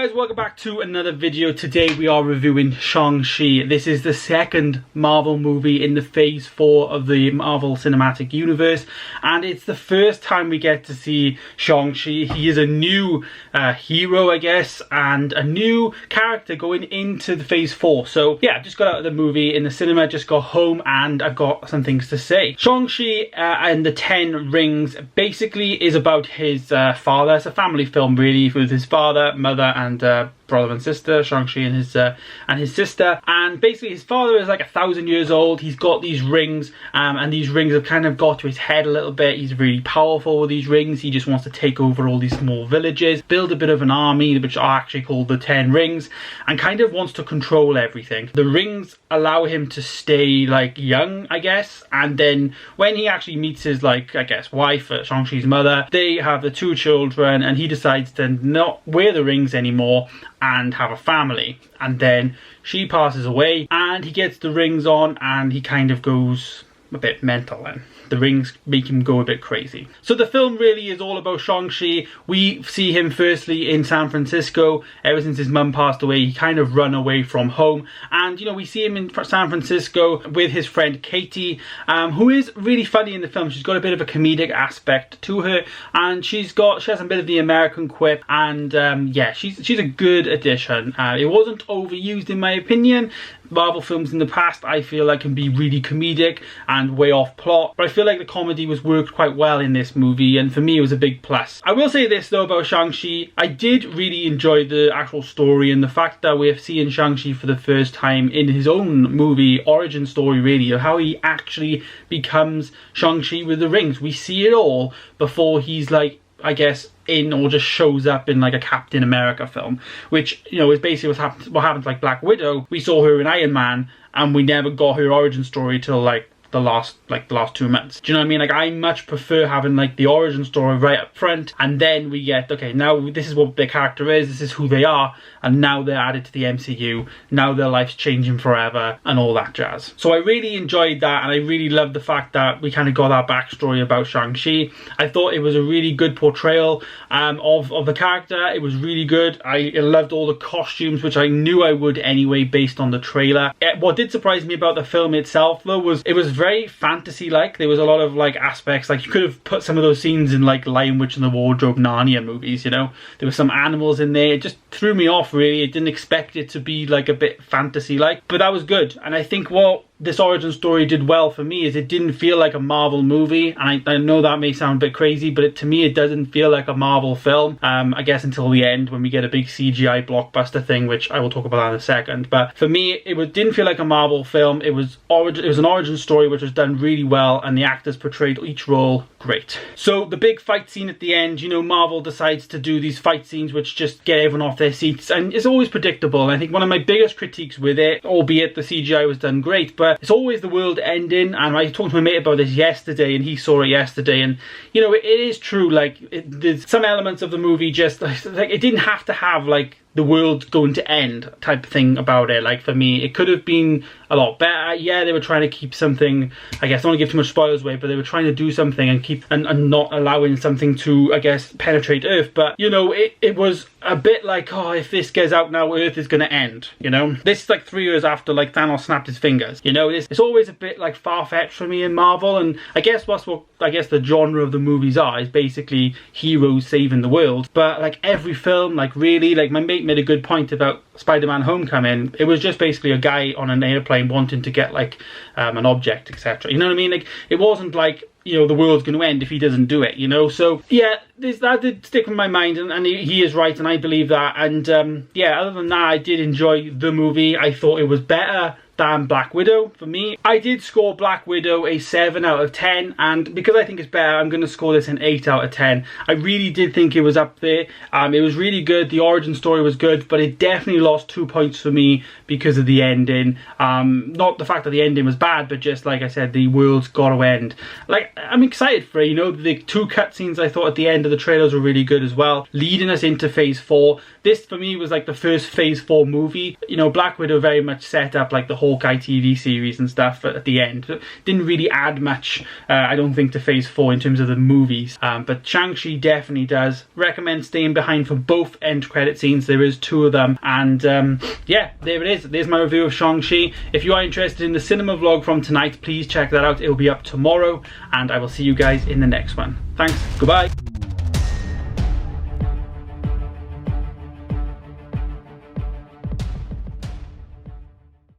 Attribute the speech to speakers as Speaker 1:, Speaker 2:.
Speaker 1: guys, welcome back to another video. Today we are reviewing Shang-Chi. This is the second Marvel movie in the phase 4 of the Marvel Cinematic Universe, and it's the first time we get to see Shang-Chi. He is a new hero, I guess, and a new character going into the phase 4. So yeah, just got out of the movie in the cinema, just got home, and I've got some things to say. Shang-Chi and the 10 Rings basically is about his father. It's a family film really, with his father, mother, and brother and sister, Shang-Chi and his sister. And basically his father is like 1,000 years old. He's got these rings, and these rings have kind of got to his head a little bit. He's really powerful with these rings. He just wants to take over all these small villages, build a bit of an army, which are actually called the 10 Rings, and kind of wants to control everything. The rings allow him to stay like young, I guess, and then when he actually meets his, like, I guess, wife, Shang-Chi's mother, they have the 2 children, and he decides to not wear the rings anymore and have a family. And then she passes away and he gets the rings on and he kind of goes a bit mental then. The rings make him go a bit crazy. So the film really is all about Shang-Chi. We see him firstly in San Francisco. Ever since his mum passed away, he kind of run away from home. And, you know, we see him in San Francisco with his friend Katie, who is really funny in the film. She's got a bit of a comedic aspect to her, and she has a bit of the American quip, and yeah, she's a good addition. It wasn't overused in my opinion. Marvel films in the past, I feel like, can be really comedic and way off plot, but I feel like the comedy was worked quite well in this movie, and for me it was a big plus. I will say this though about Shang-Chi, I did really enjoy the actual story, and the fact that we're seeing Shang-Chi for the first time in his own movie, origin story really, of how he actually becomes Shang-Chi with the rings. We see it all before he's, like, I guess, in or just shows up in like a Captain America film, which, you know, is basically what happened to like Black Widow. We saw her in Iron Man and we never got her origin story till like the last 2 months. Do you know what I mean? Like, I much prefer having like the origin story right up front, and then we get, okay, now this is what their character is, this is who they are, and now they're added to the MCU, now their life's changing forever and all that jazz. So I really enjoyed that, and I really loved the fact that we kind of got that backstory about Shang-Chi. I thought it was a really good portrayal of the character. It was really good. I loved all the costumes, which I knew I would anyway based on the trailer. What did surprise me about the film itself though was it was very fantasy-like. There was a lot of like aspects, like you could have put some of those scenes in like Lion, Witch and the Wardrobe, Narnia movies, you know. There were some animals in there. It just threw me off really. I didn't expect it to be like a bit fantasy-like, but that was good. And I think what this origin story did well for me is it didn't feel like a Marvel movie, and I know that may sound a bit crazy, but to me it doesn't feel like a Marvel film, I guess, until the end when we get a big CGI blockbuster thing, which I will talk about in a second. But for me it didn't feel like a Marvel film. It was an origin story which was done really well, and the actors portrayed each role great. So the big fight scene at the end, you know, Marvel decides to do these fight scenes which just get everyone off their seats, and it's always predictable. And I think one of my biggest critiques with it, albeit the CGI was done great, but it's always the world ending. And I talked to my mate about this yesterday, and he saw it yesterday, and you know, it is true. Like, there's some elements of the movie just like it didn't have to have like the world going to end type thing about it. Like, for me, it could have been a lot better. Yeah, they were trying to keep something, I guess, I don't want to give too much spoilers away, but they were trying to do something and keep and not allowing something to, I guess, penetrate Earth. But you know, it was a bit like, oh, if this gets out now, Earth is going to end, you know. This is like 3 years after like Thanos snapped his fingers, you know. It's always a bit like far-fetched for me in Marvel, and I guess that's what I guess the genre of the movies are, is basically heroes saving the world. But like every film, like really, like my mate made a good point about Spider-Man Homecoming. It was just basically a guy on an airplane wanting to get like an object, etc. You know what I mean? Like, it wasn't like, you know, the world's going to end if he doesn't do it, you know. So yeah, that did stick in my mind, and he is right, and I believe that. And yeah, other than that, I did enjoy the movie. I thought it was better than Black Widow for me. I did score Black Widow a 7 out of 10, and because I think it's better, I'm going to score this an 8 out of 10. I really did think it was up there. It was really good. The origin story was good, but it definitely lost 2 points for me because of the ending. Not the fact that the ending was bad, but just like I said, the world's got to end. Like, I'm excited for it, you know. The 2 cutscenes I thought at the end of the trailers were really good as well, leading us into phase 4. This for me was like the first phase 4 movie. You know, Black Widow very much set up like the whole Hawkeye TV series and stuff at the end. It didn't really add much, I don't think, to Phase 4 in terms of the movies. But Shang-Chi definitely does. Recommend staying behind for both end credit scenes. There is 2 of them. And yeah, there it is. There's my review of Shang-Chi. If you are interested in the cinema vlog from tonight, please check that out. It'll be up tomorrow, and I will see you guys in the next one. Thanks. Goodbye.